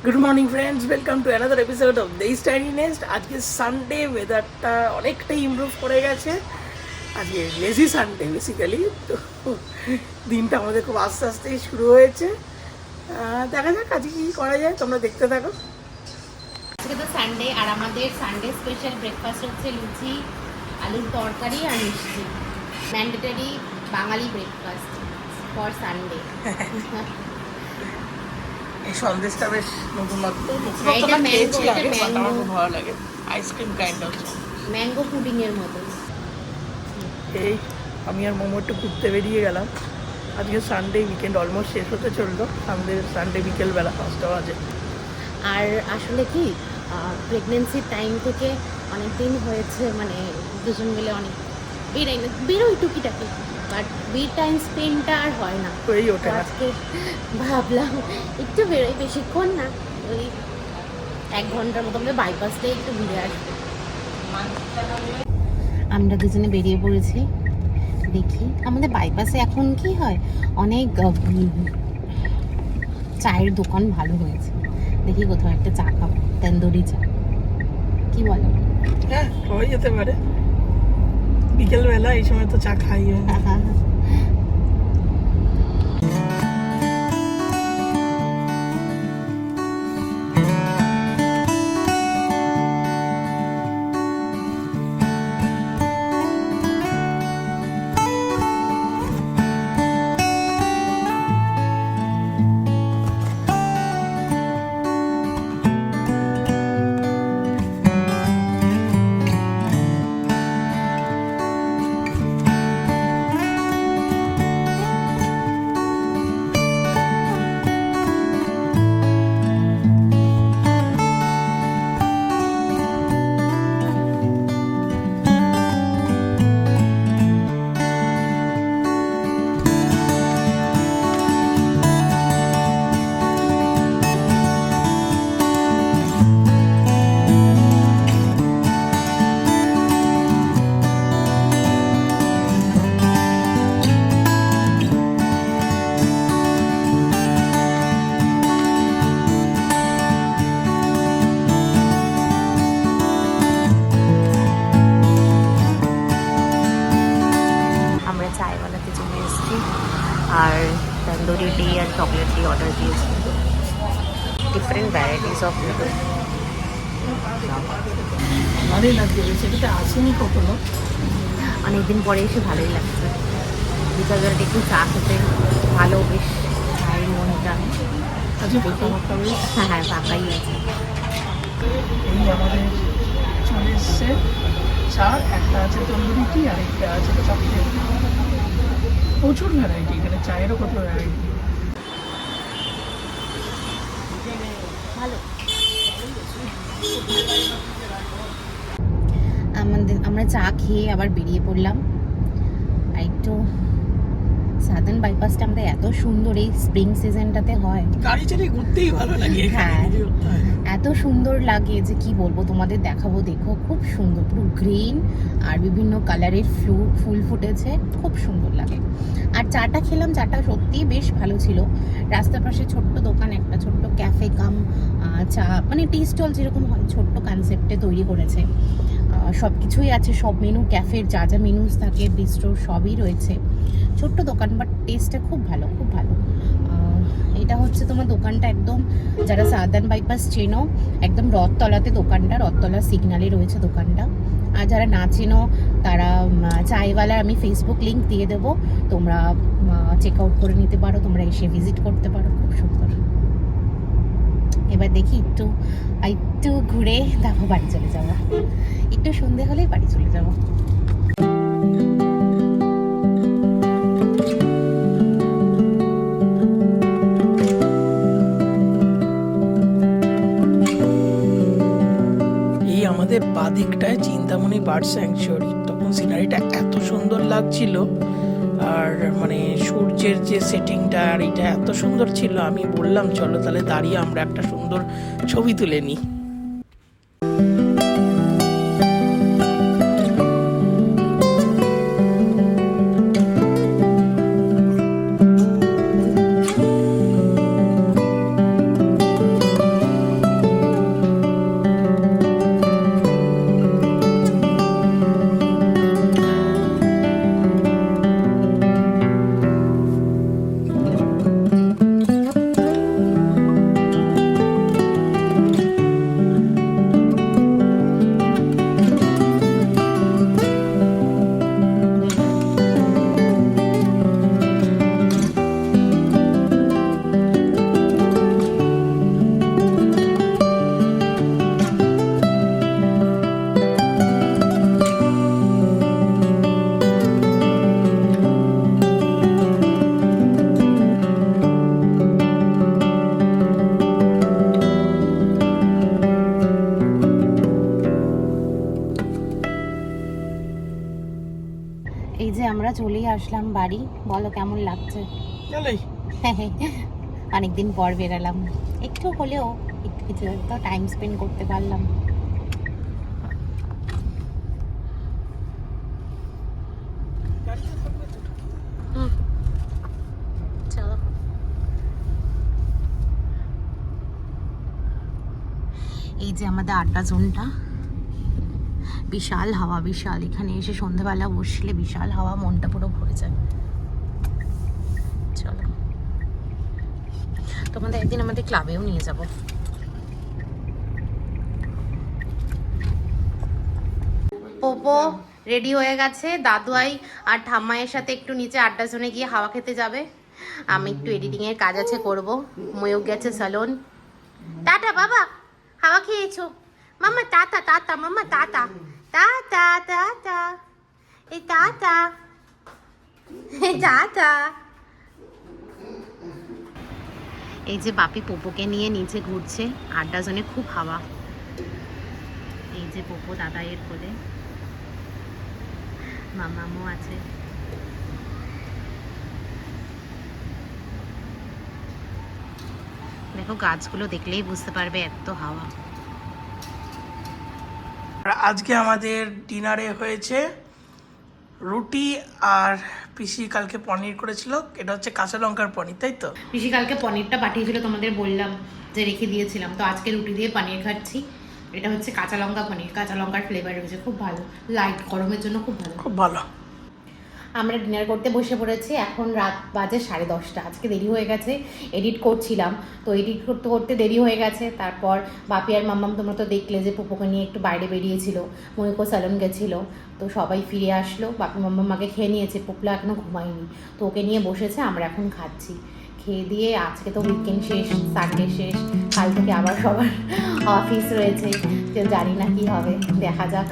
Good morning friends, welcome to another episode of the stiny nest. আজকে Sunday, ওয়েদারটা অনেকটাই improve করে গেছে। আজকে লেজি সানডে বেসিক্যালি, তো দিনটা আমাদের খুব আস্তে আস্তেই শুরু হয়েছে। দেখা যাক আজকে কী করা যায়, তোমরা দেখতে থাকো। আজকে তো সানডে, আর আমাদের সানডে স্পেশাল ব্রেকফাস্ট হচ্ছে লুচি, আলুর তরকারি আর মিষ্টি। Mandatory Bengali breakfast for Sunday. এই সন্দেশটা বেশ নতুনত্ব, এটা খেয়েছি ম্যাঙ্গো, আগে, এটা but আমার ম্যাঙ্গো, খুব ভালো লাগে। Ice cream kind of. Mango pudding এর মতো। এই আমি আর মোমো একটু ঘুরতে বেরিয়ে গেলাম। আজকে সানডে, উইকেন্ড অলমোস্ট শেষ হতে চললো। সানডে বিকেলবেলা 5টা বাজে। আর আসলে কি প্রেগনেন্সির টাইম থেকে অনেক দিন হয়েছে, মানে দুজন মিলে অনেক বেরোই টুকিটাকি, বাট বির টাইম স্পেন্ডটা আর হয় না। হয়েই ওঠে না। আজকে ভাবলাম একটু বেরোই, বেশিক্ষণ না, ওই 1 ঘন্টার মতো আমাদের বাইপাস দিয়ে একটু ঘুরে আসবো। আমরা দুজনে বেরিয়ে পড়েছি। দেখি আমাদের বাইপাসে এখন কি হয়, অনেক চায়ের দোকান ভালো হয়েছে। দেখি কোথাও একটা চা খাবো, তন্দুরি চা, কি বলো? হ্যাঁ, হয়ে যেতে পারে। বিকেলবেলা এই সময় তো চা খাই হয় না। আমরা চায়ওয়ালাতে চলে এসেছি, আর তন্দুরি টি আর চকলেট টি অর্ডার দিয়েছি। Different varieties of noodle. ভালোই লাগছে, সেটাতে আসেনি কখনো। অনেকদিন পরে এসে ভালোই লাগছে। বিকালবেলাটা একটু চা খেতে ভালো, বেশ চায়ের মনটা। আজকে ফাঁকা বেশ। হ্যাঁ হ্যাঁ, ফাঁকাই আছে। এই আমাদের চলে এসছে চা, একটা আছে তন্দুরি টি আর একটা আছে চকলেট। প্রচুর ভ্যারাইটি এখানে, চায়েরও কত ভ্যারাইটি। ভালো। আমরা চা খেয়ে আবার বেরিয়ে পড়লাম। আর একটু সাদার্ন বাইপাসটা আমাদের এত সুন্দর, এই স্প্রিং সিজনটাতে হয়, গাড়ি চালিয়ে ঘুরতেই ভালো লাগে এখানে। হ্যাঁ, এত সুন্দর লাগে যে কি বলবো, তোমাদের দেখাবো। দেখো খুব সুন্দর, পুরো গ্রিন আর বিভিন্ন কালারের ফুল ফুটেছে, খুব সুন্দর লাগে। আর চাটা খেলাম, চাটা সত্যিই বেশ ভালো ছিল। রাস্তার পাশে ছোট্ট দোকান, একটা ছোট্ট ক্যাফে কাম চা, মানে টি স্টল যেরকম হয়, ছোট্ট কনসেপ্টে তৈরি করেছে। সব কিছুই আছে, সব মেনু, ক্যাফের যা যা মেনুস থাকে, বিস্ট্রো সবই রয়েছে। ছোট্ট দোকান, বাট টেস্টটা খুব ভালো, খুব ভালো। এটা হচ্ছে তোমার দোকানটা একদম, যারা সাদার্ন বাইপাস চেনো, একদম রথতলাতে দোকানটা, রথতলা সিগনালে রয়েছে দোকানটা। আর যারা না চেনো তারা চায়ওয়ালার আমি ফেসবুক লিঙ্ক দিয়ে দেবো, তোমরা চেক আউট করে নিতে পারো, তোমরা এসে ভিজিট করতে পারো, খুব সুন্দর। এবার দেখি একটু ঘুরে তারপর বাড়ি চলে যাবো। একটু সন্ধে হলেই বাড়ি চলে যাবো। আমাদের বাদিকটায় চিন্তামণি বার্ড স্যাংচুয়ারি, তখন সিনারিটা এত সুন্দর লাগছিল, আর মানে সূর্যের যে সেটিংটা আর এটা এত সুন্দর ছিল, আমি বললাম চলো তাহলে দাঁড়িয়ে আমরা একটা সুন্দর ছবি তুলে নিই। চলেই আসলাম বাড়ি। বলো কেমন লাগছে? চলেই অনেকদিন পর বেরালাম, একটু হলেও একটু কিছু তো টাইম স্পেন্ড করতে পারলাম। চলো এই যে আমাদের আড্ডা জোনটা, বিশাল হাওয়া, বিশাল। এখানে এসে সন্ধ্যাবেলা বসলে বিশাল হাওয়া, মনটা পুরো ভরে যায়। চলো তোমাদের একদিন আমাদের ক্লাবেও নিয়ে যাব। পোপো রেডি হয়ে গেছে, দাদুয়াই আর ঠাম্মাইয়ের সাথে একটু নিচে আড্ডা জোনে গিয়ে হাওয়া খেতে যাবে। আমি একটু এডিটিং এর কাজ আছে করব। ময়ূক গেছে স্যালন। টাটা বাবা, হাওয়া খেয়েছো? মাম্মা টাটা, টাটা মাম্মা, টাটা টাটা টাটা, এই টাটা, এই টাটা। এই যে বাপি পোপোকে নিয়ে নিচে ঘুরছে, আড্ডা জোনে খুব হাওয়া। এই যে পোপো দাদাইয়ের কোলে, মামামও আছে। দেখো গাছগুলো দেখলেই বুঝতে পারবে এত হাওয়া। আর আজকে আমাদের ডিনারে হয়েছে রুটি, আর পিসি কালকে পনির করেছিল। এটা হচ্ছে কাঁচা লঙ্কার পনির, তাই তো? পিসি কালকে পনিরটা পাঠিয়েছিল, তোমাদের বললাম যে রেখে দিয়েছিলাম, তো আজকে রুটি দিয়ে পনির খাচ্ছি। এটা হচ্ছে কাঁচা লঙ্কা পনির, কাঁচা লঙ্কার ফ্লেভার রয়েছে, খুব ভালো, লাইট গরমের জন্য খুব ভালো। খুব ভালো। আমরা ডিনার করতে বসে পড়েছি, এখন রাত বাজে 10:30। আজকে দেরি হয়ে গেছে, এডিট করছিলাম তো এডিট করতে করতে দেরি হয়ে গেছে। তারপর বাপি আর মাম্মাম তোমরা তো দেখলে যে পুপোকে নিয়ে একটু বাইরে বেরিয়েছিল, ময়ূকও স্যালন গেছিলো, তো সবাই ফিরে আসলো। বাপি মাম্মাম আগে খেয়ে নিয়েছে, পুপলা এখনও ঘুমায়নি, তো ওকে নিয়ে বসেছে, আমরা এখন খাচ্ছি। খেয়ে দিয়ে আজকে তো উইকেন্ড শেষ, সানডে শেষ, কাল থেকে আবার সবার অফিস রয়েছে, কেউ জানি না কি হবে, দেখা যাক।